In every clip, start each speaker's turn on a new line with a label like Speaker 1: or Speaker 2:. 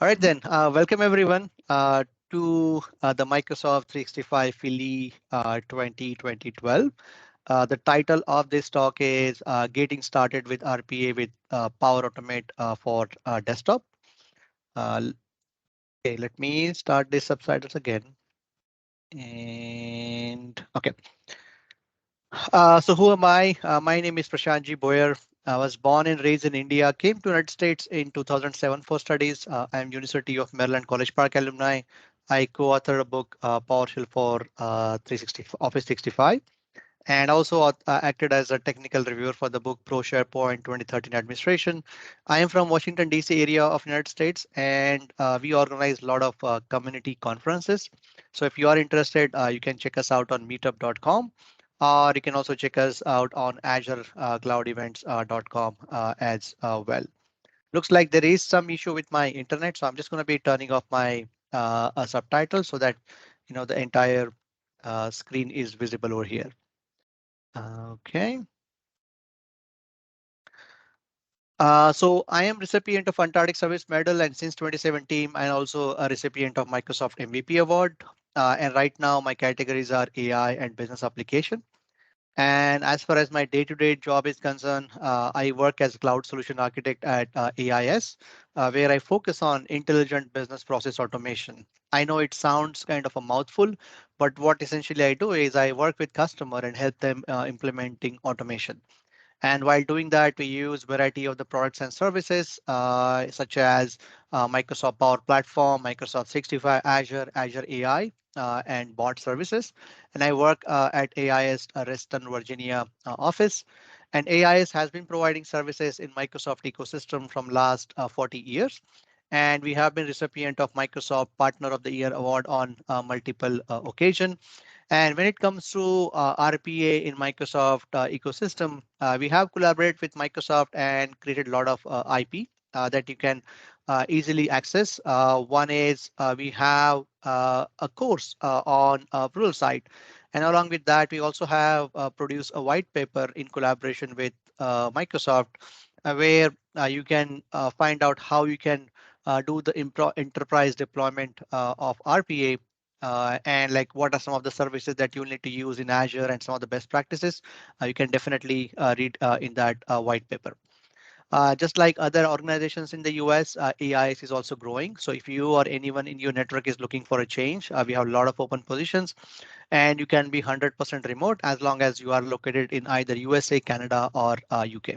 Speaker 1: All right then, welcome everyone to the Microsoft 365 Philly 2012. The title of this talk is Getting Started with RPA with Power Automate for Desktop. Okay, let me start the subtitles again. And okay, so who am I? My name is Prashant G Bhoyar. I was born and raised in India, came to United States in 2007 for studies. I'm University of Maryland College Park alumni. I co-authored a book, PowerShell for 360 Office 365, and also acted as a technical reviewer for the book Pro SharePoint 2013 Administration. I am from Washington DC area of United States, and we organize a lot of community conferences. So if you are interested, you can check us out on meetup.com, or you can also check us out on Azure Cloud Events.com as well. Looks like there is some issue with my internet, so I'm just going to be turning off my subtitles so that the entire screen is visible over here. Okay. So I am recipient of Antarctic Service Medal, and since 2017, I'm also a recipient of Microsoft MVP Award. And right now, my categories are AI and business application. And as far as my day-to-day job is concerned, I work as cloud solution architect at AIS, where I focus on intelligent business process automation. I know it sounds kind of a mouthful, but what essentially I do is I work with customer and help them implementing automation. And while doing that, we use variety of the products and services such as Microsoft Power Platform, Microsoft 65, Azure AI, and bot services. And I work at AIS Reston, Virginia office. And AIS has been providing services in Microsoft ecosystem from last 40 years. And we have been recipient of Microsoft Partner of the Year award on multiple occasions. And when it comes to RPA in Microsoft ecosystem, we have collaborated with Microsoft and created a lot of IP that you can easily access. One is we have a course on rural site. And along with that, we also have produced a white paper in collaboration with Microsoft where you can find out how you can do the enterprise deployment of RPA and like what are some of the services that you need to use in Azure and some of the best practices. You can definitely read in that white paper. Just like other organizations in the US, AIS is also growing. So if you or anyone in your network is looking for a change, we have a lot of open positions and you can be 100% remote as long as you are located in either USA, Canada, or UK.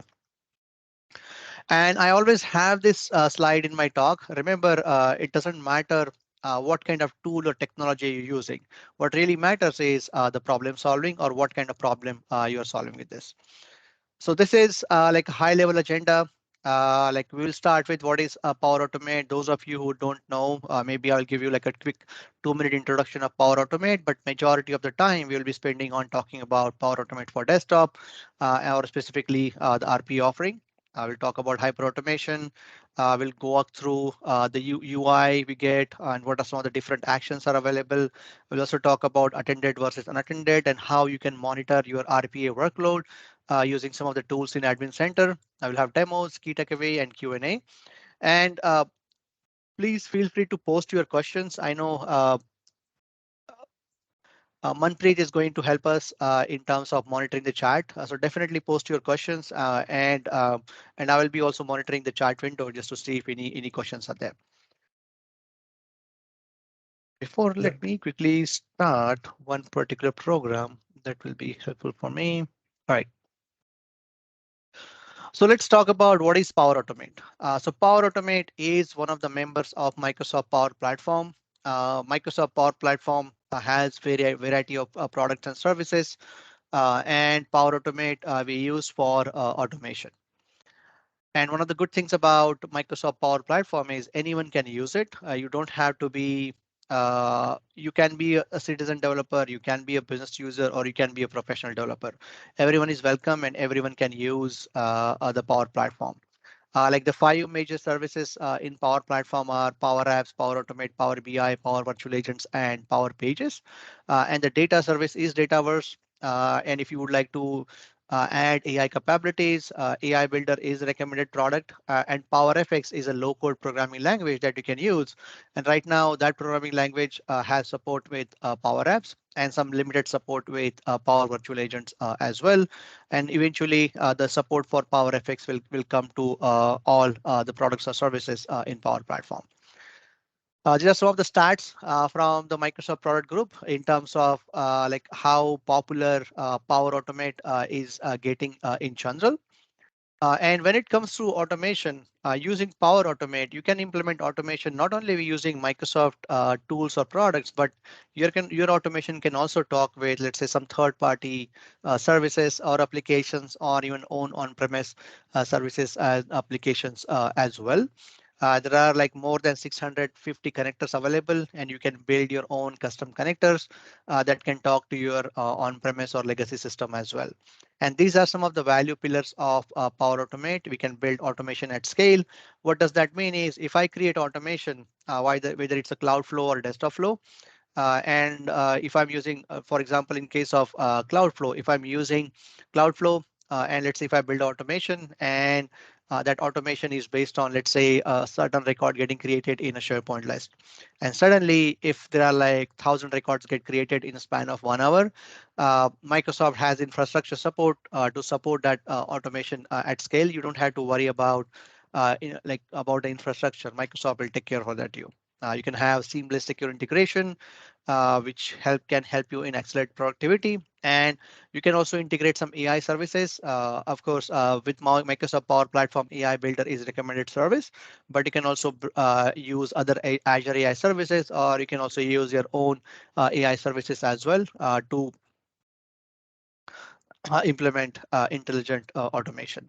Speaker 1: And I always have this slide in my talk. Remember, it doesn't matter what kind of tool or technology you're using. What really matters is the problem solving or what kind of problem you're solving with this. So this is like a high level agenda. Like we will start with what is Power Automate. Those of you who don't know, maybe I'll give you like a quick 2-minute introduction of Power Automate, but majority of the time we will be spending on talking about Power Automate for desktop or specifically the RP offering. We'll talk about hyper automation. We'll go walk through the UI we get and what are some of the different actions are available. We'll also talk about attended versus unattended and how you can monitor your RPA workload using some of the tools in Admin Center. I will have demos, key takeaway, and Q&A. And please feel free to post your questions. I know Manpreet is going to help us in terms of monitoring the chat. So definitely post your questions and I will be also monitoring the chat window just to see if any questions are there. Before, let me quickly start one particular program that will be helpful for me. All right. So let's talk about what is Power Automate. So Power Automate is one of the members of Microsoft Power Platform. Microsoft Power Platform has variety of products and services, and Power Automate we use for automation. And one of the good things about Microsoft Power Platform is anyone can use it. You don't have to be you can be a citizen developer, you can be a business user, or you can be a professional developer. Everyone is welcome and everyone can use the Power Platform. Like the 5 major services in Power Platform are Power Apps, Power Automate, Power BI, Power Virtual Agents, and Power Pages. And the data service is Dataverse. And if you would like to add AI capabilities. AI Builder is a recommended product, and PowerFX is a low-code programming language that you can use. And right now, that programming language has support with Power Apps and some limited support with Power Virtual Agents as well. And eventually, the support for PowerFX will come to all the products or services in Power Platform. These are some of the stats from the Microsoft product group in terms of like how popular Power Automate is getting in general. And when it comes to automation, using Power Automate, you can implement automation not only using Microsoft tools or products, but your automation can also talk with, let's say, some third-party services or applications, or even own on-premise services and applications as well. There are like more than 650 connectors available, and you can build your own custom connectors that can talk to your on-premise or legacy system as well. And these are some of the value pillars of Power Automate. We can build automation at scale. What does that mean is if I create automation, whether it's a cloud flow or desktop flow, and if I'm using, for example, in case of Cloudflow, if I'm using Cloudflow, and let's say if I build automation and that automation is based on, let's say, a certain record getting created in a SharePoint list. And suddenly, if there are like 1,000 records get created in a span of 1 hour, Microsoft has infrastructure support to support that automation at scale. You don't have to worry about like about the infrastructure. Microsoft will take care of that you. You can have seamless secure integration, which can help you in accelerate productivity. And you can also integrate some AI services. Of course, with Microsoft Power Platform, AI Builder is recommended service, but you can also use other Azure AI services, or you can also use your own AI services as well to implement intelligent automation.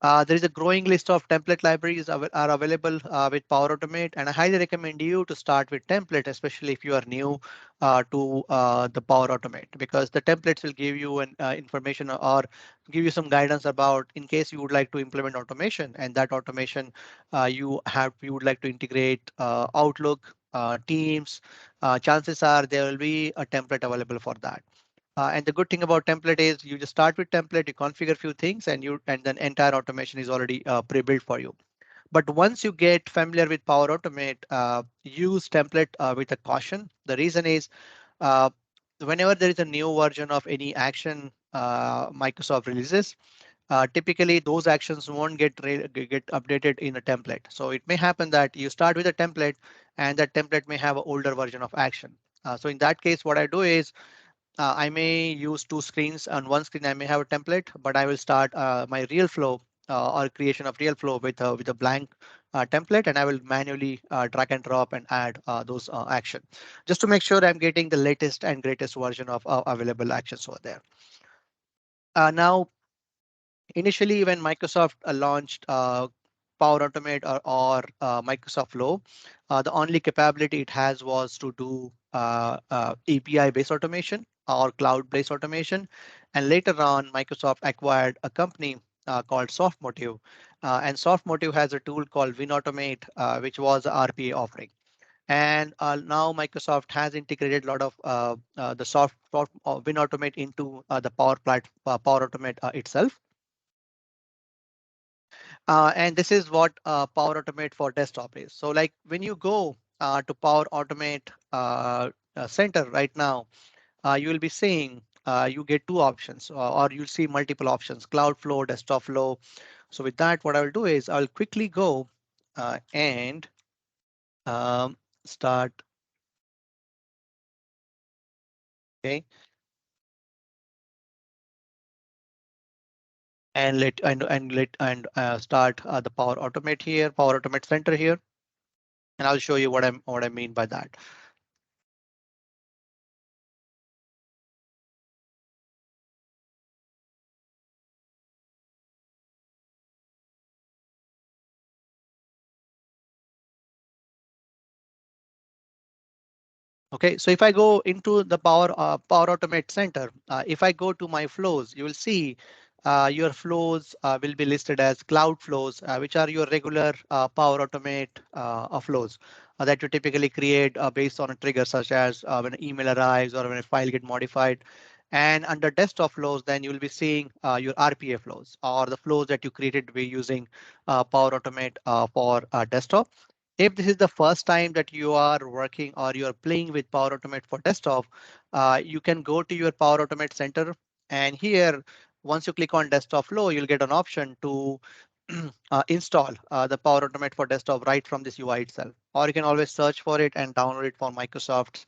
Speaker 1: There is a growing list of template libraries are available with Power Automate, and I highly recommend you to start with template, especially if you are new to the Power Automate, because the templates will give you an information or give you some guidance about in case you would like to implement automation, and that automation you would like to integrate Outlook, Teams. Chances are there will be a template available for that. And the good thing about template is you just start with template, you configure a few things, and then entire automation is already pre-built for you. But once you get familiar with Power Automate, use template with a caution. The reason is uh, whenever there is a new version of any action Microsoft releases, typically those actions won't get updated in a template. So it may happen that you start with a template, and that template may have an older version of action. So in that case, what I do is I may use two screens. On one screen, I may have a template, but I will start my real flow or creation of real flow with a blank template, and I will manually drag and drop and add those action just to make sure I'm getting the latest and greatest version of available actions over there. Now, initially, when Microsoft launched Power Automate or Microsoft Flow, the only capability it has was to do API-based automation or cloud-based automation. And later on, Microsoft acquired a company called SoftMotive. And SoftMotive has a tool called WinAutomate, which was a RPA offering. And now Microsoft has integrated a lot of the soft WinAutomate into the Power Automate itself. And this is what Power Automate for desktop is. So like when you go to Power Automate Center right now, you will be seeing you get two options or you'll see multiple options, Cloud Flow, Desktop Flow. So with that, what I will do is I'll quickly go and um, start. Okay. And start the Power Automate here, Power Automate Center here, and I'll show you what I mean by that. Okay, so if I go into the Power Automate Center, if I go to my flows, you will see your flows will be listed as cloud flows, which are your regular Power Automate flows that you typically create based on a trigger, such as when an email arrives or when a file get modified. And under desktop flows, then you will be seeing your RPA flows or the flows that you created by using Power Automate for desktop. If this is the first time that you are working or you are playing with Power Automate for desktop, you can go to your Power Automate center. And here, once you click on desktop flow, you'll get an option to install the Power Automate for desktop right from this UI itself. Or you can always search for it and download it from Microsoft's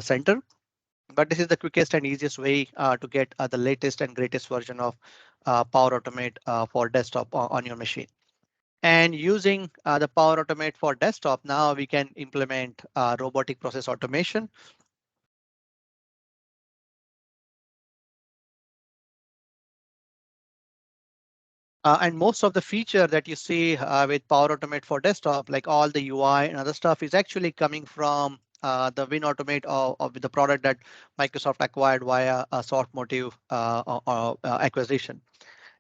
Speaker 1: center. But this is the quickest and easiest way to get the latest and greatest version of Power Automate for desktop on your machine. And using the Power Automate for desktop, now we can implement robotic process automation. And most of the feature that you see with Power Automate for desktop, like all the UI and other stuff, is actually coming from the Win Automate of the product that Microsoft acquired via a Softmotive acquisition.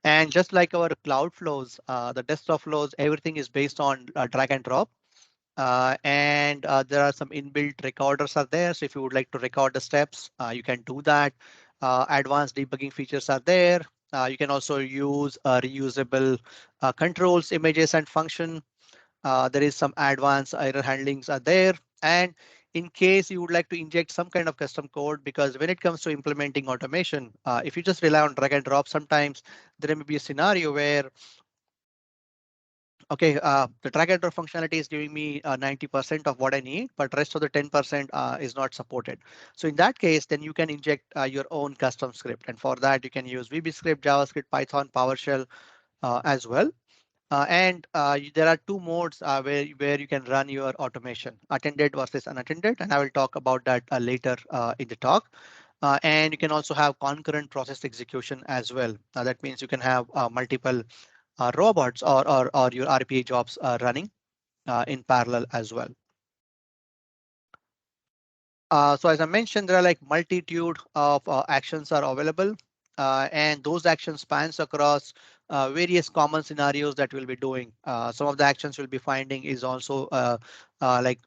Speaker 1: And just like our cloud flows, the desktop flows, everything is based on drag and drop. And there are some inbuilt recorders are there. So if you would like to record the steps, you can do that. Advanced debugging features are there. You can also use reusable controls, images, and function. There is some advanced error handlings are there. And in case you would like to inject some kind of custom code, because when it comes to implementing automation, if you just rely on drag and drop, sometimes there may be a scenario where okay, the drag and drop functionality is giving me 90% of what I need, but rest of the 10% is not supported. So in that case, then you can inject your own custom script. And for that, you can use VB script, JavaScript, Python, PowerShell as well. There are two modes where you can run your automation, attended versus unattended. And I will talk about that later in the talk. And you can also have concurrent process execution as well. That means you can have multiple robots or your RPA jobs running in parallel as well. So as I mentioned, there are like multitude of actions are available, and those actions spans across various common scenarios that we'll be doing. Some of the actions we'll be finding is also like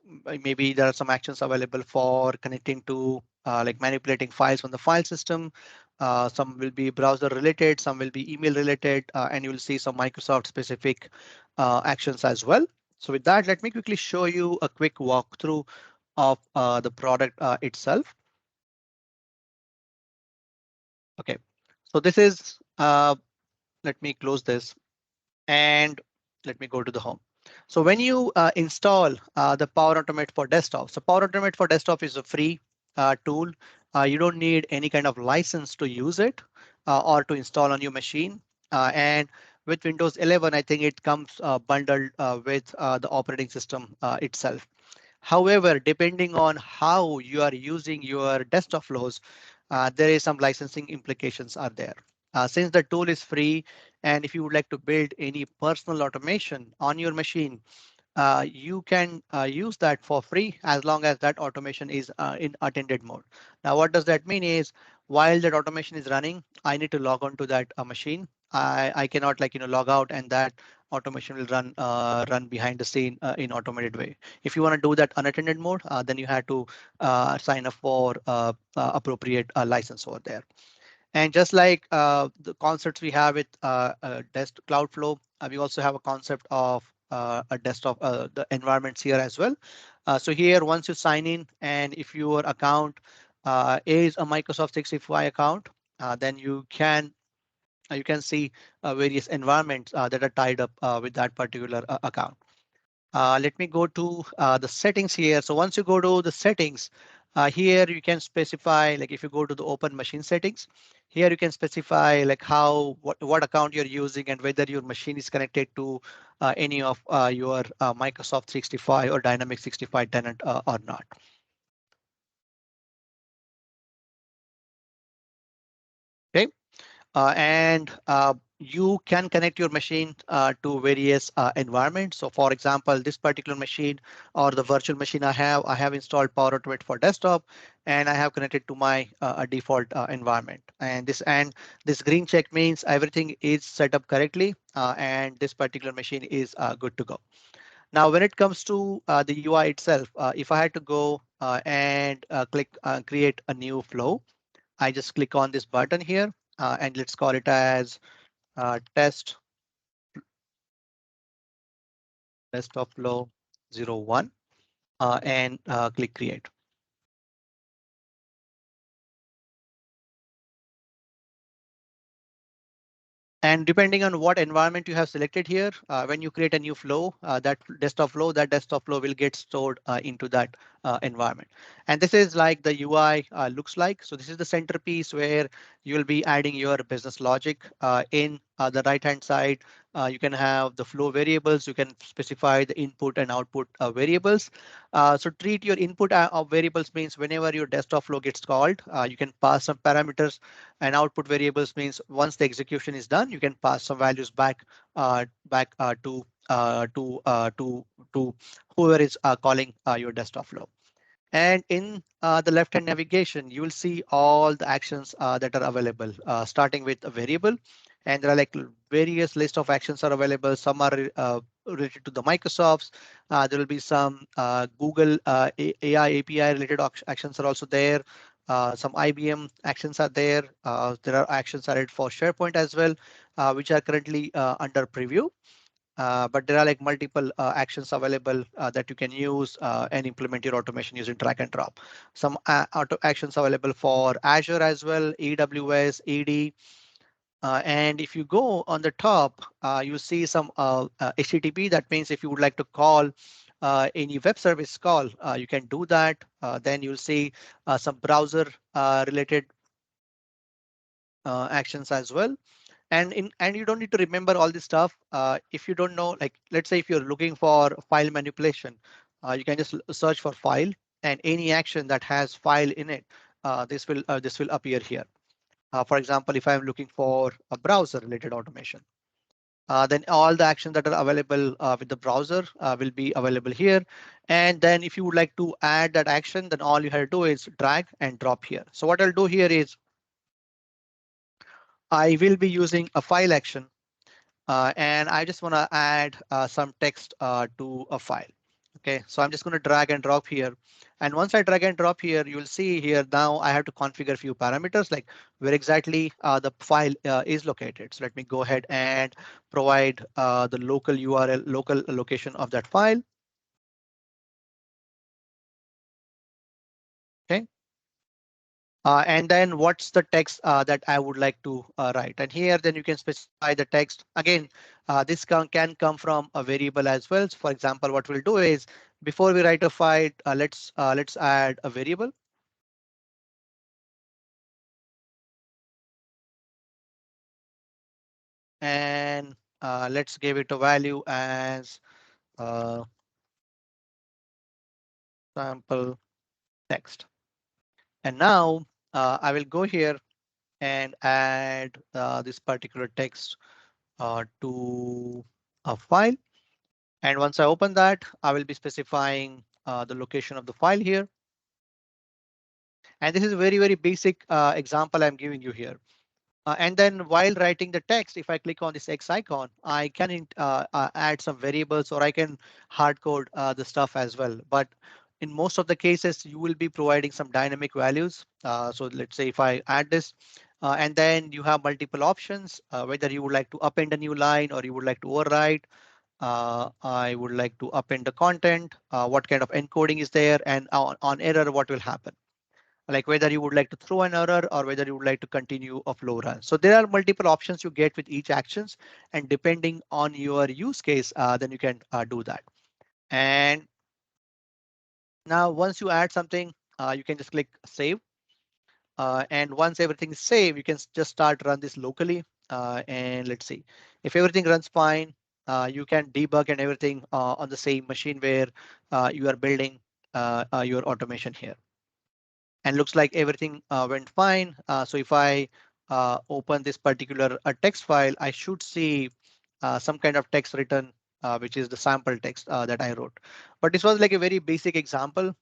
Speaker 1: maybe there are some actions available for connecting to like manipulating files on the file system. Some will be browser related, some will be email related, and you'll see some Microsoft specific actions as well. So with that, let me quickly show you a quick walkthrough of the product itself. Okay, so this is, let me close this and let me go to the home. So when you install the Power Automate for desktop, so Power Automate for desktop is a free tool. You don't need any kind of license to use it or to install on your machine. And with Windows 11, I think it comes bundled with the operating system itself. However, depending on how you are using your desktop flows, there is some licensing implications are there. Since the tool is free, and if you would like to build any personal automation on your machine, you can use that for free as long as that automation is in attended mode. Now, what does that mean is while that automation is running, I need to log on to that machine. I cannot like log out and that automation will run behind the scene in automated way. If you want to do that unattended mode, then you have to sign up for appropriate license over there. And just like the concepts we have with Desk Cloudflow, we also have a concept of a desktop, the environments here as well. So here, once you sign in, and if your account is a Microsoft 365 account, then you can see various environments that are tied up with that particular account. Let me go to the settings here. So once you go to the settings, here you can specify, like if you go to the open machine settings, here you can specify like what account you're using and whether your machine is connected to any of your Microsoft 365 or Dynamics 65 tenant or not. Okay. And you can connect your machine to various environments. So for example, this particular machine or the virtual machine I have installed Power Automate for desktop, and I have connected to my default environment. And this green check means everything is set up correctly, and this particular machine is good to go. Now, when it comes to the UI itself, if I had to go and click create a new flow. I just click on this button here and let's call it as test desktop flow 01 and click create. And depending on what environment you have selected here, when you create a new flow, that desktop flow will get stored into that environment. And this is like the UI looks like. So this is the centerpiece where you will be adding your business logic in the right hand side. You can have the flow variables. You can specify the input and output variables. So treat your input of variables means whenever your desktop flow gets called, you can pass some parameters, and output variables means once the execution is done, you can pass some values back to whoever is calling your desktop flow. And in the left-hand navigation, you will see all the actions that are available, starting with a variable. And there are like various list of actions are available. Some are related to the Microsofts. There will be some Google AI API related actions are also there. Some IBM actions are there. There are actions added for SharePoint as well, which are currently under preview. But there are like multiple actions available that you can use and implement your automation using drag and drop. Some auto actions available for Azure as well, AWS, AD. And if you go on the top, you see some HTTP. That means if you would like to call any web service call, you can do that. Then you'll see some browser related actions as well. And you don't need to remember all this stuff if you don't know, like let's say if you're looking for file manipulation, you can just search for file, and any action that has file in it, this will appear here. For example, if I'm looking for a browser related automation, then all the actions that are available with the browser will be available here. And then if you would like to add that action, then all you have to do is drag and drop here. So what I'll do here is I will be using a file action. And I just want to add some text to a file. Okay, so I'm just going to drag and drop here. And once I drag and drop here, you'll see here now I have to configure a few parameters like where exactly the file is located. So let me go ahead and provide the local URL, local location of that file. Okay. And then what's the text that I would like to write? And here, then you can specify the text. Again, this can come from a variable as well. So for example, what we'll do is before we write a file, let's add a variable. And let's give it a value as sample text. And now I will go here and add this particular text to a file. And once I open that, I will be specifying the location of the file here. And this is a very, very basic example I'm giving you here. And then while writing the text, if I click on this X icon, I can add some variables, or I can hard code the stuff as well. But in most of the cases, you will be providing some dynamic values. So let's say if I add this, and then you have multiple options, whether you would like to append a new line or you would like to override. I would like to append the content, what kind of encoding is there, and on error, what will happen. Like whether you would like to throw an error or whether you would like to continue a flow run. So there are multiple options you get with each actions, and depending on your use case, then you can do that. And now once you add something, you can just click save. And once everything is saved, you can just start run this locally. And let's see if everything runs fine. You can debug and everything on the same machine where you are building your automation here. And looks like everything went fine. So if I open this particular text file, I should see some kind of text written, which is the sample text that I wrote. But this was like a very basic example.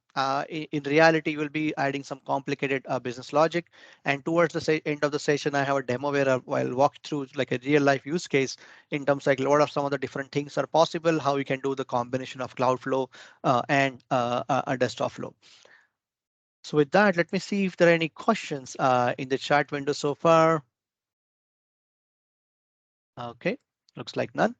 Speaker 1: In reality, you will be adding some complicated business logic. And towards the end of the session, I have a demo where I'll walk through like a real life use case in terms like what are some of the different things are possible, how we can do the combination of Cloudflow and a desktop flow. So with that, let me see if there are any questions in the chat window so far. Okay, looks like none.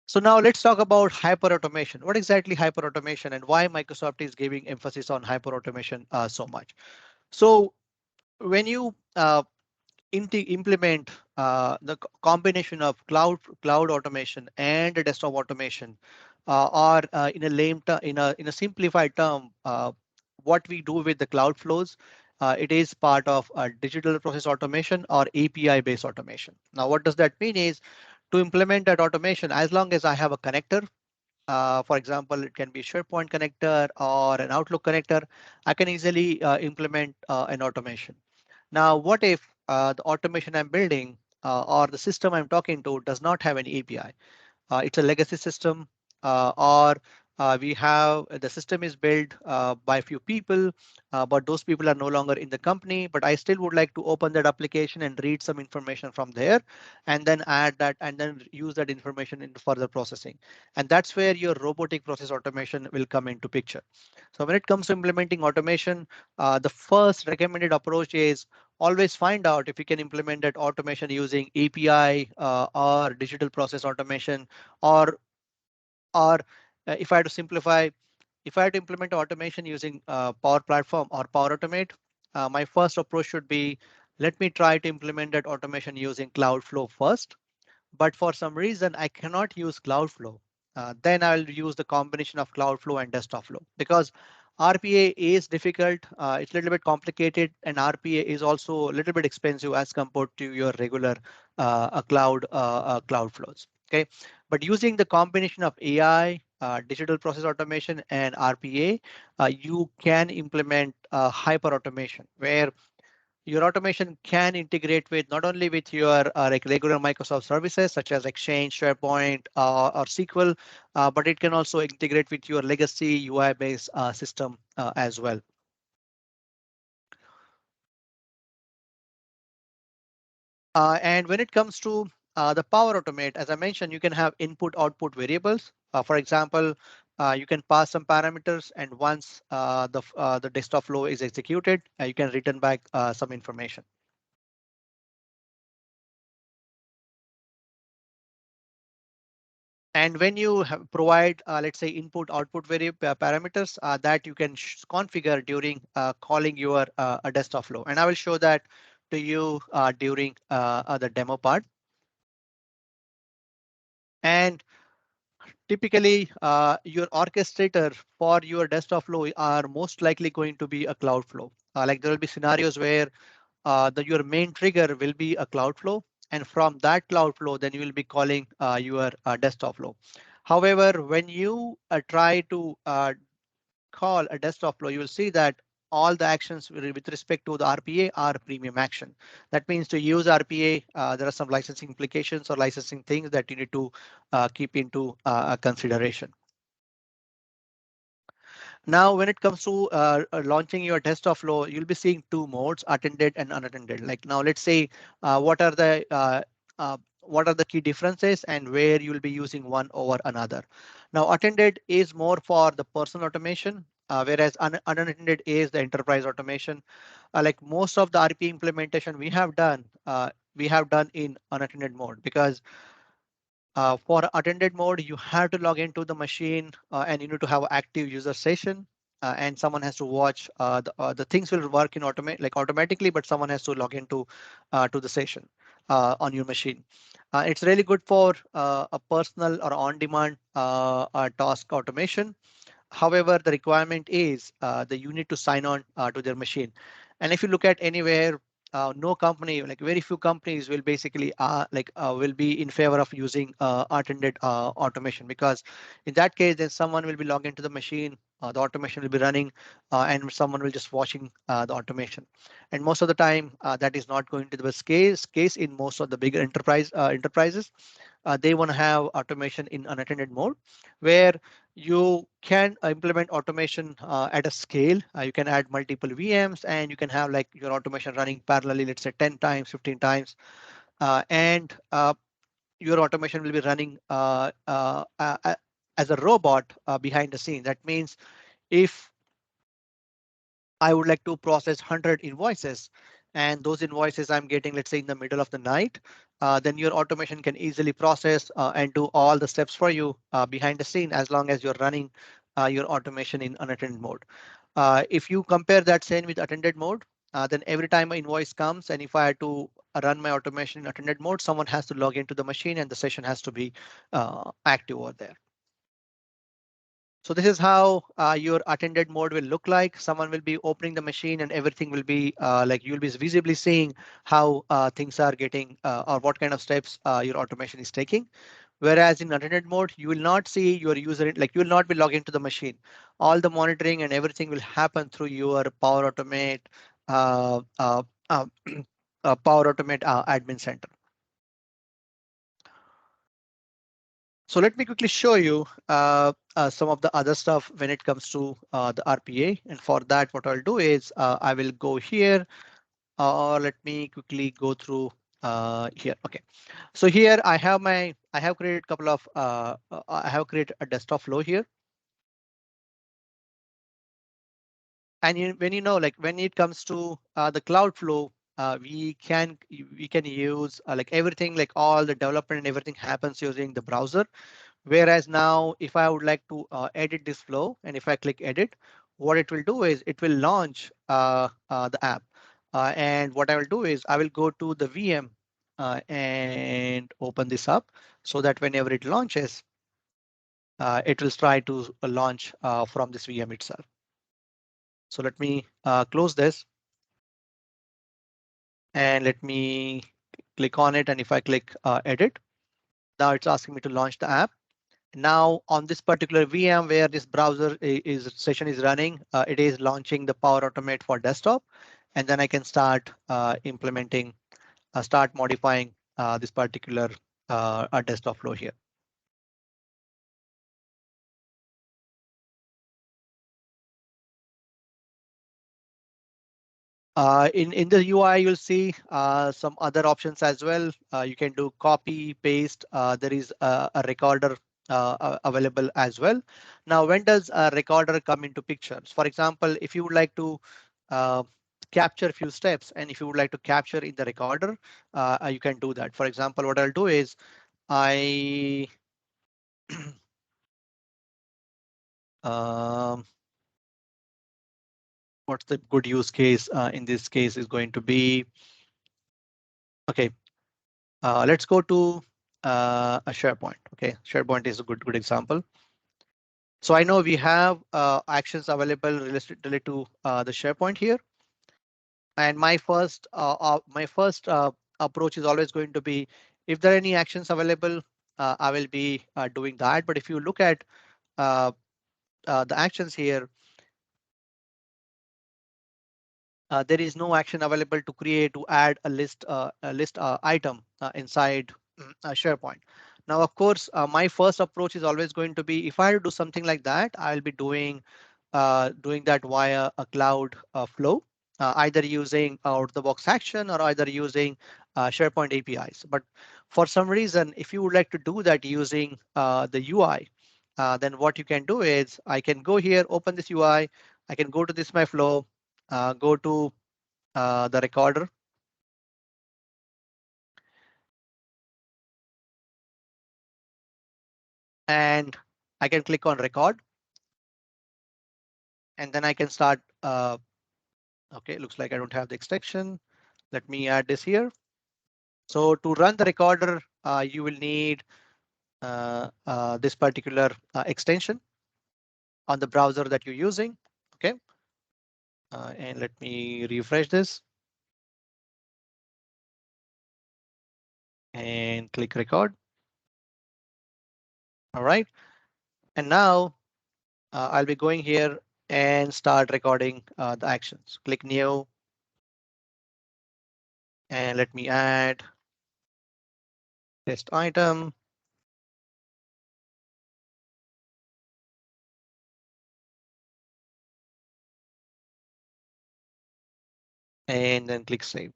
Speaker 1: So now let's talk about hyperautomation. What exactly hyperautomation and why Microsoft is giving emphasis on hyperautomation so much? So when you implement the combination of cloud automation and desktop automation, or in a in a simplified term, what we do with the cloud flows, it is part of digital process automation or API based automation. Now, what does that mean is to implement that automation, as long as I have a connector, for example, it can be SharePoint connector or an Outlook connector, I can easily implement an automation. Now, what if the automation I'm building or the system I'm talking to does not have an API? It's a legacy system, or we have the system is built by a few people, but those people are no longer in the company. But I still would like to open that application and read some information from there, and then add that and then use that information into further processing. And that's where your robotic process automation will come into picture. So when it comes to implementing automation, the first recommended approach is always find out if you can implement that automation using API or digital process automation, or or if I had to simplify, if I had to implement automation using Power Platform or Power Automate, my first approach should be, let me try to implement that automation using Cloudflow first. But for some reason I cannot use Cloudflow, then I'll use the combination of Cloudflow and Desktop Flow, because RPA is difficult, it's a little bit complicated, and RPA is also a little bit expensive as compared to your regular cloud flows. Okay, but using the combination of AI, digital process automation, and RPA, you can implement hyper automation where your automation can integrate with not only with your like regular Microsoft services such as Exchange, SharePoint, or SQL, but it can also integrate with your legacy UI-based system as well. And when it comes to the Power Automate, as I mentioned, you can have input-output variables. For example, you can pass some parameters, and once the desktop flow is executed, you can return back some information. And when you provide, let's say, input output parameters that you can configure during calling your a desktop flow. And I will show that to you during the demo part. And typically, your orchestrator for your desktop flow are most likely going to be a cloud flow. Like there will be scenarios where your main trigger will be a cloud flow. And from that cloud flow, then you will be calling your desktop flow. However, when you try to call a desktop flow, you will see that all the actions with respect to the RPA are premium action. That means to use RPA, there are some licensing implications or licensing things that you need to keep into consideration. Now, when it comes to launching your desktop flow, you'll be seeing two modes, attended and unattended. Like now, let's say what are the key differences and where you'll be using one over another. Now, attended is more for the personal automation, whereas unattended is the enterprise automation. Like most of the RPA implementation we have done in unattended mode, because for attended mode, you have to log into the machine and you need to have active user session, and someone has to watch the things will work in automatically, but someone has to log into to the session on your machine. It's really good for a personal or on-demand task automation. However, the requirement is that you need to sign on to their machine. And if you look at anywhere, no company, like very few companies will basically will be in favor of using attended automation, because in that case, then someone will be logged into the machine, the automation will be running, and someone will just watching the automation. And most of the time, that is not going to be the case in most of the bigger enterprises. They want to have automation in unattended mode, where you can implement automation at a scale. You can add multiple VMs and you can have like your automation running parallelly, let's say 10 times, 15 times. And your automation will be running as a robot behind the scene. That means if I would like to process 100 invoices and those invoices I'm getting, let's say in the middle of the night, then your automation can easily process and do all the steps for you behind the scene as long as you're running your automation in unattended mode. If you compare that same with attended mode, then every time an invoice comes and if I had to run my automation in attended mode, someone has to log into the machine and the session has to be active over there. So this is how your attended mode will look like. Someone will be opening the machine and everything will be like you'll be visibly seeing how things are getting or what kind of steps your automation is taking. Whereas in attended mode, you will not see your user, like you will not be logged into the machine. All the monitoring and everything will happen through your Power Automate, uh, uh, uh, Power Automate admin center. So let me quickly show you some of the other stuff when it comes to the RPA. And for that, what I'll do is I will go here or let me quickly go through here. OK, so here I have created a couple of I have created a desktop flow here. And when you know, like when it comes to the cloud flow, we can use like everything, like all the development and everything happens using the browser. Whereas now, if I would like to edit this flow, and if I click edit, what it will do is it will launch the app. And what I will do is I will go to the VM and open this up so that whenever it launches, it will try to launch from this VM itself. So let me close this and let me click on it. And if I click edit, now it's asking me to launch the app. Now on this particular VM where this browser is session is running, it is launching the Power Automate for desktop. And then I can start implementing, start modifying this particular desktop flow here. In the UI, you'll see some other options as well. You can do copy, paste. There is a recorder available as well. Now, when does a recorder come into pictures? For example, if you would like to uh, capture a few steps and if you would like to capture in the recorder, you can do that. For example, what I'll do is I um, what's the good use case in this case is going to be OK. Let's go to a SharePoint. OK, SharePoint is a good example. So I know we have actions available related to the SharePoint here. And my first approach is always going to be if there are any actions available, I will be doing that. But if you look at the actions here, there is no action available to create to add a list item inside SharePoint. Now, of course, my first approach is always going to be if I do something like that, I'll be doing that via a cloud flow, either using out the box action or either using SharePoint APIs. But for some reason, if you would like to do that using the UI, then what you can do is I can go here, open this UI, I can go to this my flow, go to the recorder. And I can click on record. And then I can start. OK, looks like I don't have the extension. Let me add this here. So to run the recorder, you will need this particular extension on the browser that you're using. OK. And let me refresh this. And click record. All right. And now I'll be going here and start recording the actions. Click new. And let me add test item. And then click save.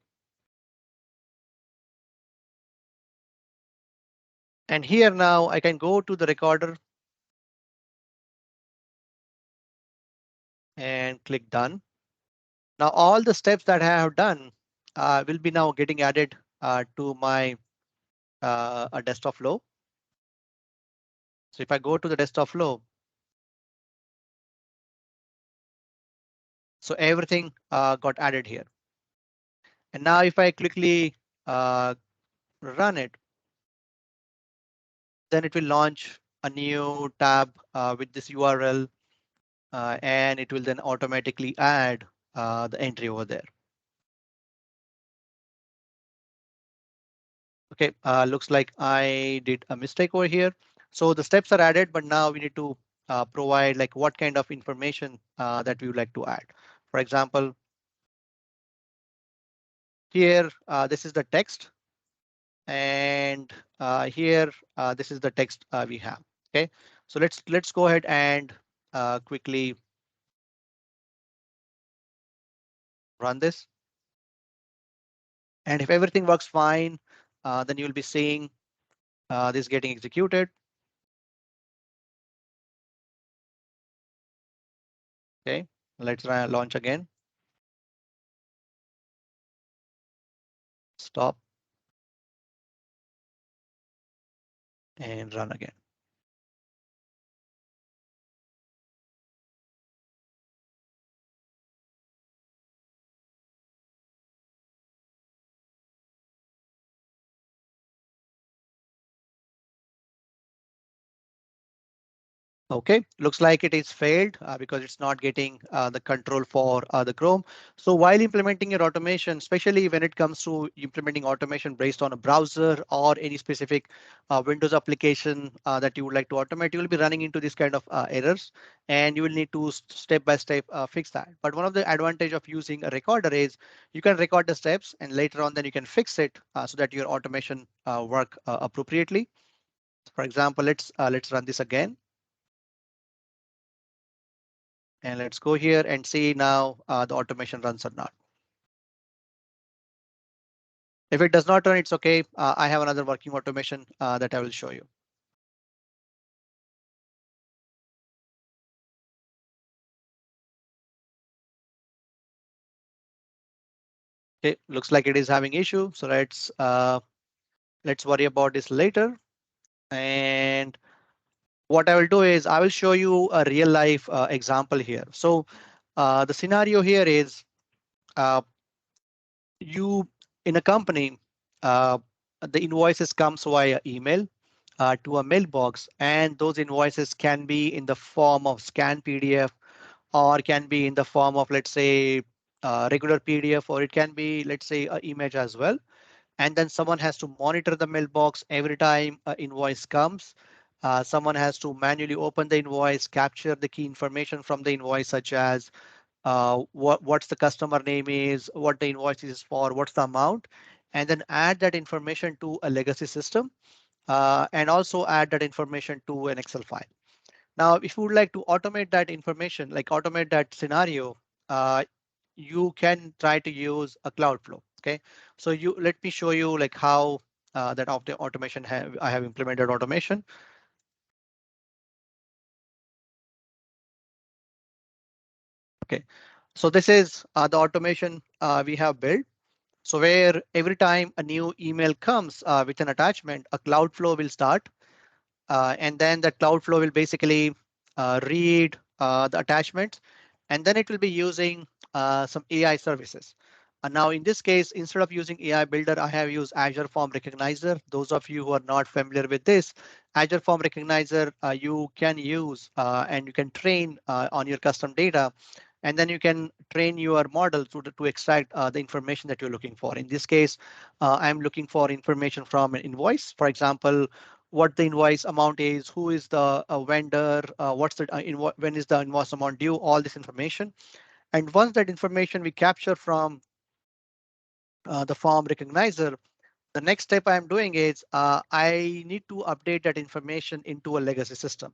Speaker 1: And here now I can go to the recorder and click done. Now all the steps that I have done will be now getting added to my a desktop flow. So if I go to the desktop flow, so everything got added here. And now if I quickly uh, run it, then it will launch a new tab with this URL, and it will then automatically add the entry over there. Okay, looks like I did a mistake over here. So the steps are added, but now we need to provide like what kind of information that we would like to add. For example, here, this is the text, and here, this is the text we have. Okay, so let's go ahead and quickly run this. And if everything works fine, then you'll be seeing this getting executed. Okay, let's launch again. Stop and run again. Okay, looks like it is failed because it's not getting the control for the Chrome. So while implementing your automation, especially when it comes to implementing automation based on a browser or any specific Windows application that you would like to automate, you will be running into this kind of errors, and you will need to step by step fix that. But one of the advantage of using a recorder is you can record the steps, and later on then you can fix it so that your automation work appropriately. For example, let's run this again. And let's go here and see now the automation runs or not. If it does not run, it's okay. I have another working automation that I will show you. Okay, looks like it is having issue. So let's worry about this later. And what I will do is I will show you a real life example here. So the scenario here is uh, you in a company, uh, the invoices comes via email to a mailbox, and those invoices can be in the form of scanned PDF, or can be in the form of, let's say, regular PDF, or it can be, let's say, an image as well. And then someone has to monitor the mailbox every time an invoice comes. Someone has to manually open the invoice, capture the key information from the invoice, such as what's the customer name is, what the invoice is for, what's the amount, and then add that information to a legacy system, and also add that information to an Excel file. Now, if you would like to automate that information, like automate that scenario, you can try to use a cloud flow. Okay, so let me show you like how that automation I have implemented automation. Okay, so this is the automation we have built. So where every time a new email comes with an attachment, a cloud flow will start. And then the cloud flow will basically read the attachments, and then it will be using some AI services. And now in this case, instead of using AI Builder, I have used Azure Form Recognizer. Those of you who are not familiar with this, Azure Form Recognizer you can use and you can train on your custom data, and then you can train your model to extract the information that you're looking for. In this case, I'm looking for information from an invoice. For example, what the invoice amount is, who is the vendor, what's the when is the invoice amount due, all this information. And once that information we capture from the form recognizer, the next step I'm doing is I need to update that information into a legacy system.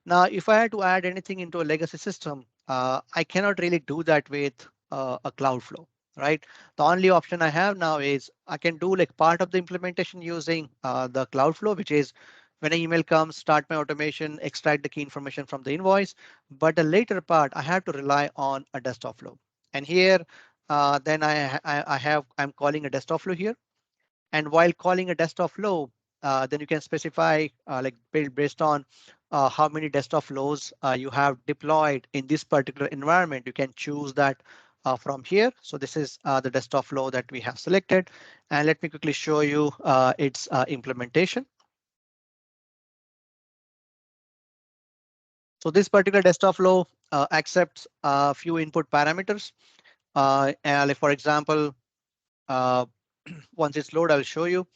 Speaker 1: Now, if I had to add anything into a legacy system, I cannot really do that with a cloud flow, right? The only option I have now is I can do like part of the implementation using the cloud flow, which is When an email comes, start my automation, extract the key information from the invoice. But the later part, I have to rely on a desktop flow. And here, then I'm calling a desktop flow here. And while calling a desktop flow, then you can specify like build based on how many desktop flows you have deployed in this particular environment. You can choose that from here. So this is the desktop flow that we have selected. And let me quickly show you its implementation. So this particular desktop flow accepts a few input parameters. Like for example, uh, once it's loaded, I'll show you.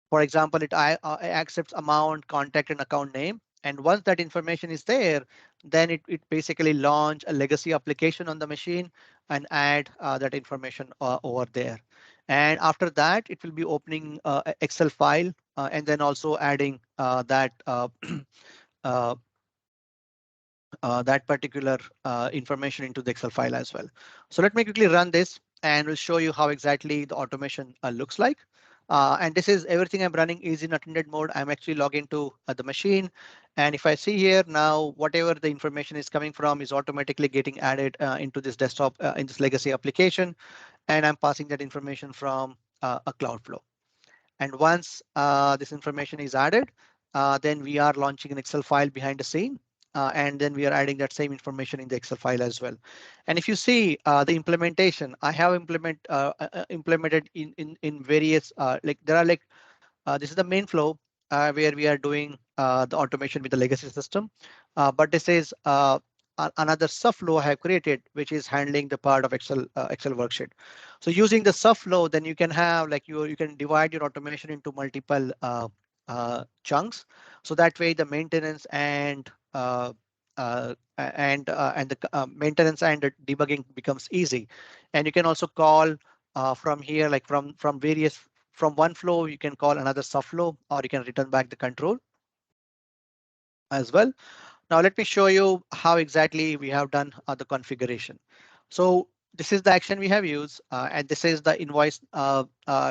Speaker 1: For example, it accepts amount, contact, and account name. And once that information is there, then it basically launch a legacy application on the machine and add that information over there. And after that, it will be opening a Excel file and then also adding that uh, that particular information into the Excel file as well. So let me quickly run this and we'll show you how exactly the automation looks like. And this is everything I'm running is in attended mode. I'm actually logged into the machine. And if I see here now, whatever the information is coming from is automatically getting added into this desktop, in this legacy application. And I'm passing that information from a Cloudflow. And once this information is added, then we are launching an Excel file behind the scene. And then we are adding that same information in the Excel file as well. And if you see the implementation, I have implemented in various like there are like this is the main flow where we are doing the automation with the legacy system. But this is another subflow I have created, which is handling the part of Excel worksheet. So using the subflow, then you can have like you can divide your automation into multiple chunks. So that way the maintenance and the maintenance and the debugging becomes easy. And you can also call from here, like from various from one flow, you can call another subflow, or you can return back the control as well. Now let me show you how exactly we have done the configuration. So this is the action we have used, and this is the invoice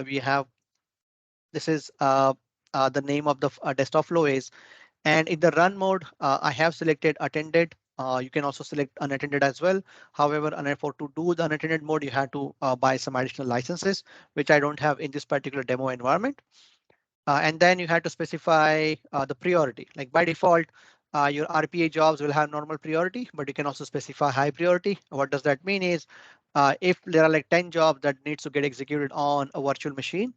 Speaker 1: we have. This is the name of the desktop flow is, and in the run mode, I have selected attended. You can also select unattended as well. However, for to do the unattended mode, you have to buy some additional licenses, which I don't have in this particular demo environment. And then you have to specify the priority. Like by default, your RPA jobs will have normal priority, but you can also specify high priority. What does that mean is if there are like 10 jobs that needs to get executed on a virtual machine,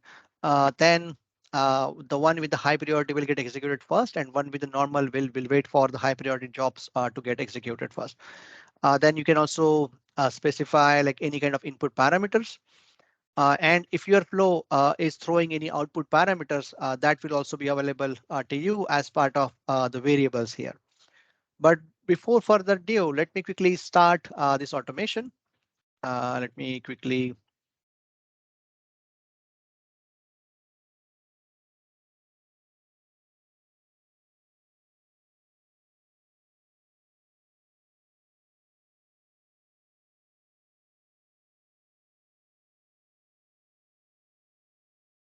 Speaker 1: then the one with the high priority will get executed first, and one with the normal will wait for the high priority jobs to get executed first. Then you can also specify like any kind of input parameters. And if your flow is throwing any output parameters, that will also be available to you as part of the variables here. But before further ado, let me quickly start this automation. Let me quickly.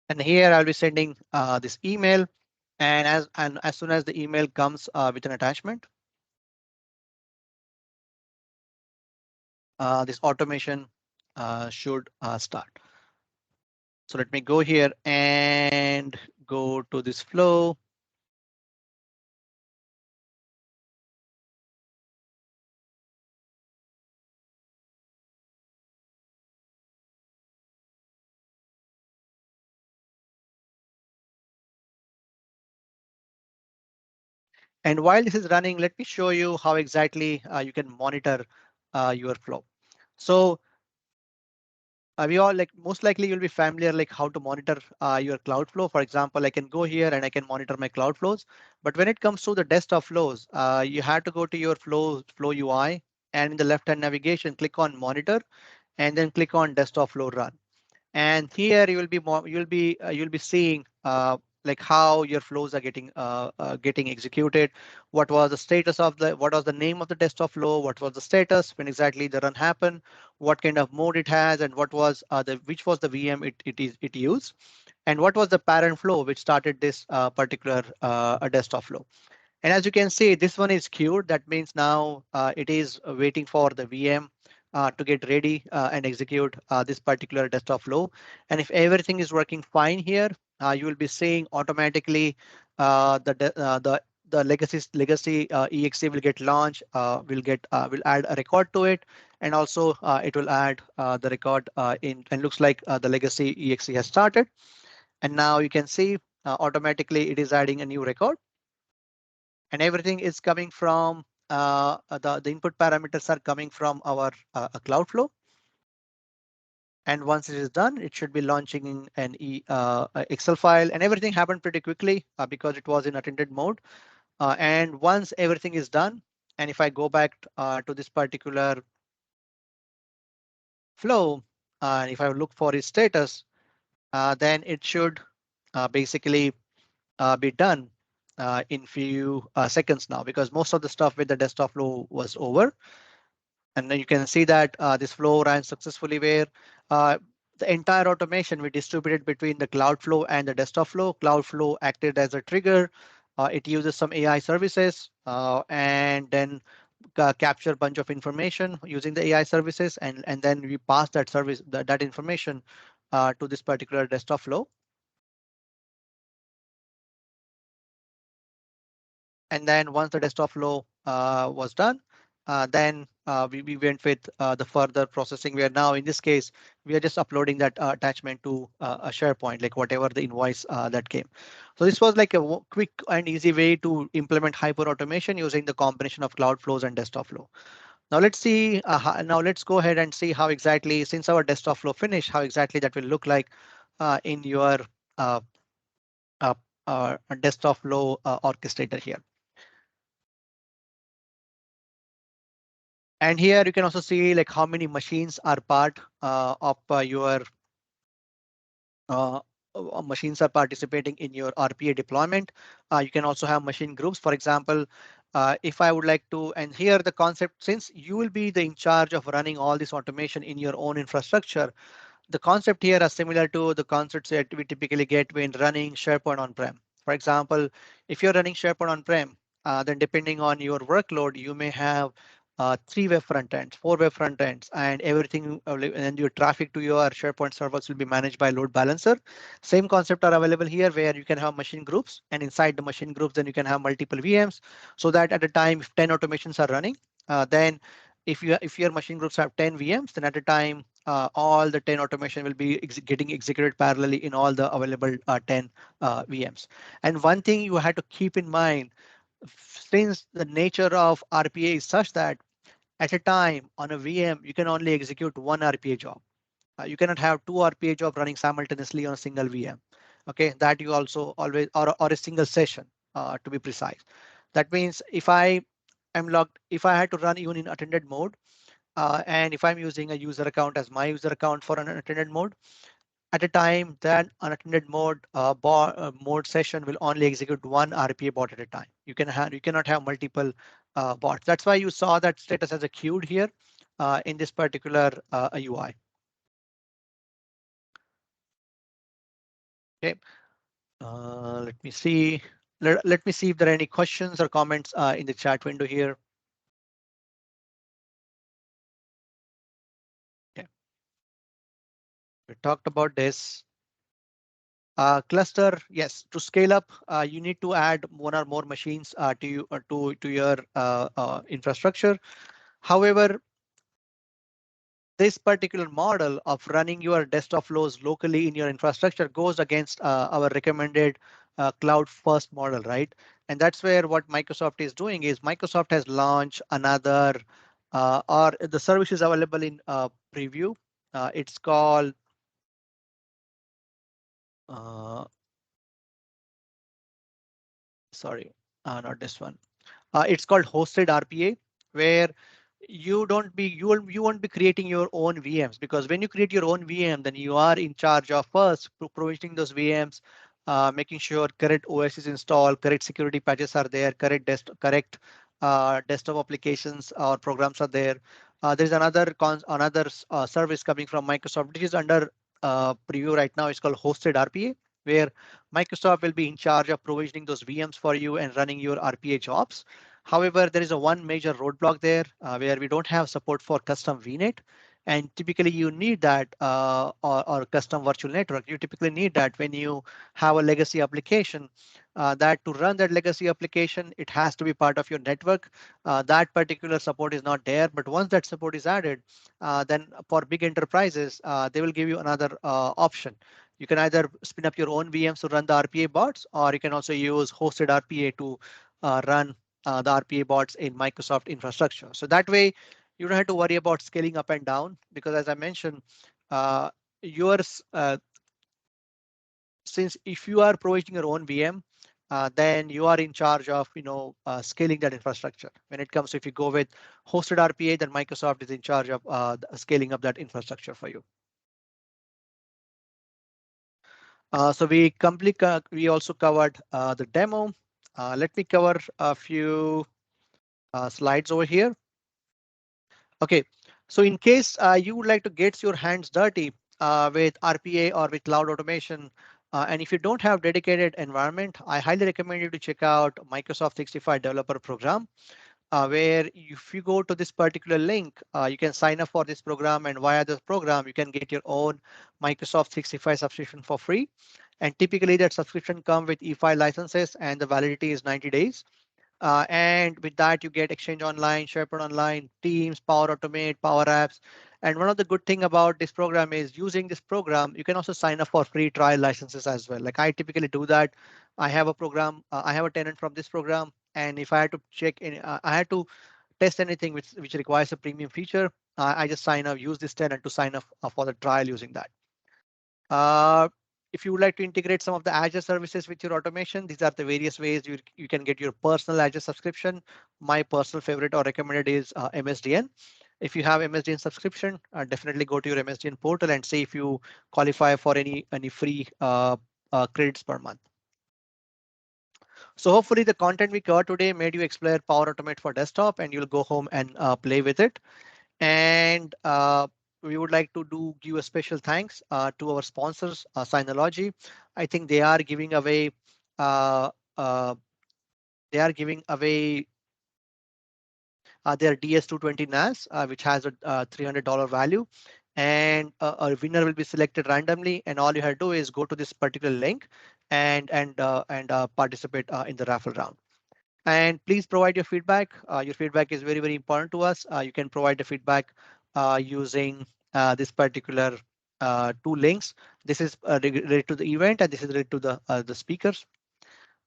Speaker 1: And here I'll be sending this email. And as soon as the email comes with an attachment, this automation should start. So let me go here and go to this flow. And while this is running, let me show you how exactly you can monitor your flow. So we all like most likely you'll be familiar like how to monitor your cloud flow. For example, I can go here and I can monitor my cloud flows. But when it comes to the desktop flows, you have to go to your flow UI, and in the left hand navigation, click on monitor and then click on desktop flow run. And here you will be you'll be seeing like how your flows are getting executed. What was the status of what was the name of the desktop flow? What was the status when exactly the run happened? What kind of mode it has, and what was the which was the VM it used. and what was the parent flow which started this particular desktop flow. And as you can see, this one is queued. That means now it is waiting for the VM to get ready and execute this particular desktop flow. And if everything is working fine here, you will be seeing automatically the legacy exe will get launched. Will add a record to it, and also it will add the record in. And looks like the legacy exe has started. And now you can see automatically it is adding a new record, and everything is coming from the input parameters are coming from our Cloudflow. And once it is done, it should be launching in an Excel file, and everything happened pretty quickly because it was in attended mode. And once everything is done, and if I go back to this particular flow, and if I look for its status, then it should basically be done in few seconds now, because most of the stuff with the desktop flow was over. And then you can see that this flow ran successfully, where the entire automation we distributed between the Cloudflow and the desktop flow. Cloudflow acted as a trigger. It uses some AI services and then capture a bunch of information using the AI services, and then we pass that that information to this particular desktop flow. And then once the desktop flow was done, then we went with the further processing, where now in this case, we are just uploading that attachment to a SharePoint, like whatever the invoice that came. So this was like a quick and easy way to implement hyper automation using the combination of cloud flows and desktop flow. Now let's see, now let's go ahead and see how exactly, since our desktop flow finished, how exactly that will look like in your uh, uh, desktop flow orchestrator here. And here you can also see like how many machines are part of your machines are participating in your RPA deployment. You can also have machine groups. For example, if I would like to, and here the concept, since you will be in charge of running all this automation in your own infrastructure, the concept here are similar to the concepts that we typically get when running SharePoint on-prem. For example, if you're running SharePoint on-prem, then depending on your workload, you may have 3 web front ends, 4 web front ends, and everything, and your traffic to your SharePoint servers will be managed by load balancer. Same concept are available here, where you can have machine groups, and inside the machine groups, then you can have multiple VMs, so that at a time, if 10 automations are running, then if your machine groups have 10 VMs, then at a time, all the 10 automation will be getting executed parallelly in all the available 10 VMs. And one thing you had to keep in mind, since the nature of RPA is such that at a time on a VM, you can only execute one RPA job. You cannot have two RPA jobs running simultaneously on a single VM. Okay, that you also always, or a single session to be precise. That means if I am logged, if I had to run even in attended mode, and if I'm using a user account as my user account for an unattended mode, at a time that unattended mode session will only execute one RPA bot at a time. You cannot have multiple bots. That's why you saw that status as a queued here in this particular UI. Okay, let me see. Let me see if there are any questions or comments in the chat window here. Okay, we talked about this. Cluster, yes, to scale up, you need to add one or more machines to your infrastructure. However, this particular model of running your desktop flows locally in your infrastructure goes against our recommended cloud first model, right? And that's where what Microsoft is doing is Microsoft has launched another, or the service is available in preview. It's called uh, sorry, not this one. It's called hosted RPA, where you won't be creating your own VMs, because when you create your own VM, then you are in charge of first provisioning those VMs, making sure correct OS is installed, correct security patches are there, correct desktop applications or programs are there. There's another service coming from Microsoft, which is under preview right now. It's called hosted RPA. where Microsoft will be in charge of provisioning those VMs for you and running your RPA jobs. However, there is a one major roadblock there where we don't have support for custom VNet. And typically you need that or custom virtual network. You typically need that when you have a legacy application that to run that legacy application, it has to be part of your network. That particular support is not there, but once that support is added, then for big enterprises, they will give you another option. You can either spin up your own VMs to run the RPA bots, or you can also use hosted RPA to run the RPA bots in Microsoft infrastructure. So that way, you don't have to worry about scaling up and down because, as I mentioned, yours since if you are provisioning your own VM, then you are in charge of scaling that infrastructure. When it comes to if you go with hosted RPA, then Microsoft is in charge of scaling up that infrastructure for you. So we also covered the demo. Let me cover a few slides over here. Okay, so in case you would like to get your hands dirty with RPA or with cloud automation, and if you don't have dedicated environment, I highly recommend you to check out Microsoft 365 Developer Program, where if you go to this particular link, you can sign up for this program, and via this program, you can get your own Microsoft 365 subscription for free. And typically that subscription comes with E5 licenses and the validity is 90 days. And with that, you get Exchange Online, SharePoint Online, Teams, Power Automate, Power Apps. And one of the good thing about this program is using this program, you can also sign up for free trial licenses as well. Like I typically do that. I have a program, I have a tenant from this program. And if I had to check in, I had to test anything which requires a premium feature, I just sign up, use this tenant to sign up for the trial using that. Uh, if you would like to integrate some of the Azure services with your automation, these are the various ways you can get your personal Azure subscription. My personal favorite or recommended is MSDN. If you have MSDN subscription, definitely go to your MSDN portal and see if you qualify for any free credits per month. So hopefully the content we covered today made you explore Power Automate for desktop and you'll go home and play with it. And we would like to give a special thanks to our sponsors, Synology. I think they are giving away uh, uh, their DS220 NAS, which has a $300 value. And a winner will be selected randomly. And all you have to do is go to this particular link and participate in the raffle round. And please provide your feedback. Your feedback is very, very important to us. You can provide the feedback using this particular two links. This is related to the event and this is related to the speakers.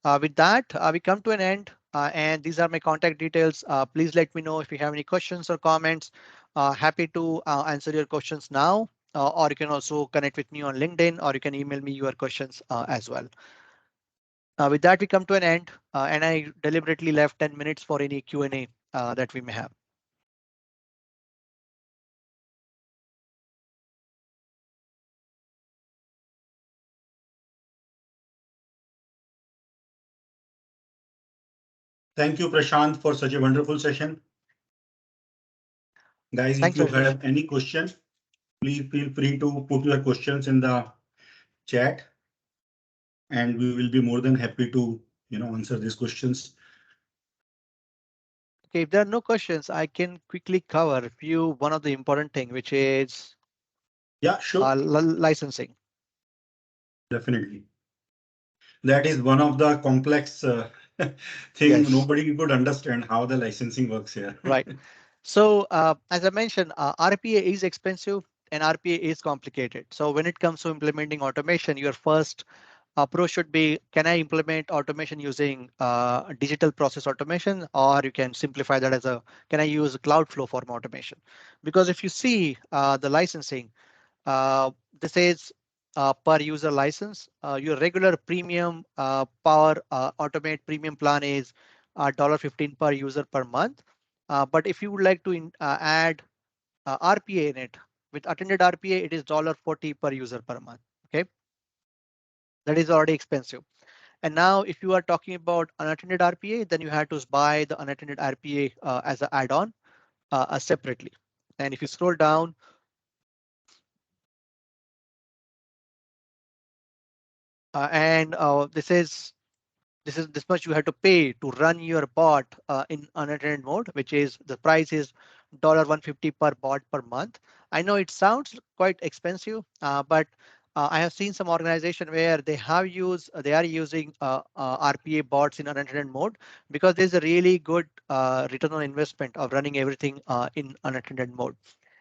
Speaker 1: With that, we come to an end and these are my contact details. Please let me know if you have any questions or comments. Happy to answer your questions now, or you can also connect with me on LinkedIn or you can email me your questions as well. With that, we come to an end, and I deliberately left 10 minutes for any Q&A that we may have.
Speaker 2: Thank you, Prashant, for such a wonderful session. Guys, if
Speaker 1: Thanks,
Speaker 2: you
Speaker 1: Ashish.
Speaker 2: have any questions, please feel free to put your questions in the chat, and we will be more than happy to answer these questions.
Speaker 1: Okay, if there are no questions, I can quickly cover one of the important thing, which is
Speaker 2: Yeah, sure.
Speaker 1: licensing.
Speaker 2: Definitely. That is one of the complex thing.
Speaker 1: Yes,
Speaker 2: Nobody could understand how the licensing works here.
Speaker 1: right. So as I mentioned, RPA is expensive and RPA is complicated. So when it comes to implementing automation, your first approach should be, can I implement automation using digital process automation, or you can simplify that as can I use Cloudflow for automation? Because if you see the licensing, uh, this is per user license. Your regular premium Power Automate premium plan is $15 per user per month. But if you would like to add RPA in it, with attended RPA, it is $40 per user per month. Okay, that is already expensive. And now if you are talking about unattended RPA, then you have to buy the unattended RPA as an add-on separately. And if you scroll down, and this much you have to pay to run your bot in unattended mode, which is the price is $150 per bot per month. I know it sounds quite expensive, but I have seen some organization where they are using RPA bots in unattended mode because there's a really good return on investment of running everything in unattended mode.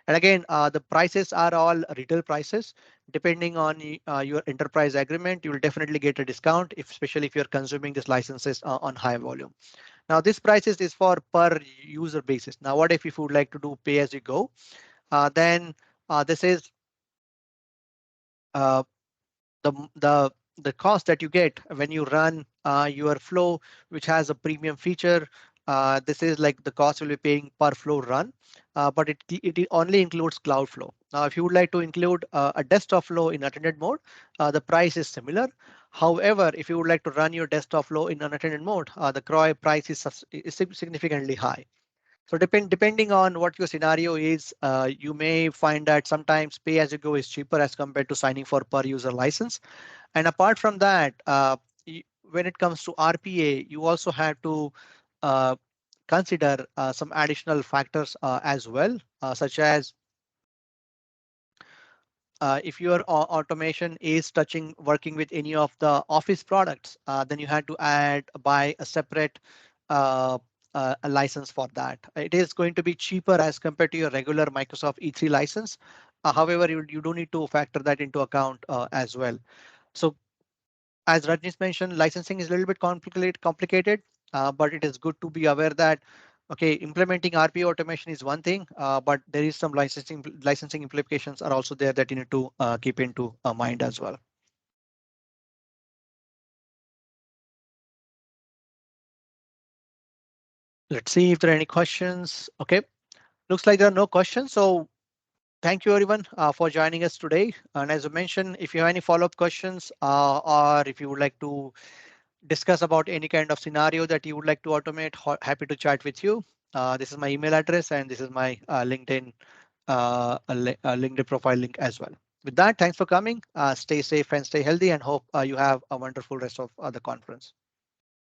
Speaker 1: And again, the prices are all retail prices. Depending on your enterprise agreement, you will definitely get a discount, especially if you're consuming these licenses on high volume. Now, this prices is for per user basis. Now, what if you would like to do pay as you go? Then this is uh, the cost that you get when you run your flow, which has a premium feature. This is like the cost you'll be paying per flow run, but it only includes cloud flow. Now, if you would like to include a desktop flow in attended mode, the price is similar. However, if you would like to run your desktop flow in unattended mode, the CROI price is significantly high. So depending on what your scenario is, you may find that sometimes pay as you go is cheaper as compared to signing for per user license. And apart from that, when it comes to RPA, you also have to uh, consider some additional factors as well, such as if your automation is working with any of the office products, then you have to buy a separate uh, a license for that. It is going to be cheaper as compared to your regular Microsoft E3 license. However, you do need to factor that into account as well. So as Rajnish mentioned, licensing is a little bit complicated, but it is good to be aware that okay, implementing RPA automation is one thing, but there is some licensing implications are also there that you need to keep into mind as well. Let's see if there are any questions. Okay, looks like there are no questions. So thank you everyone for joining us today. And as I mentioned, if you have any follow-up questions or if you would like to discuss about any kind of scenario that you would like to automate, happy to chat with you. This is my email address and this is my LinkedIn profile link as well. With that, thanks for coming. Stay safe and stay healthy and hope you have a wonderful rest of the conference.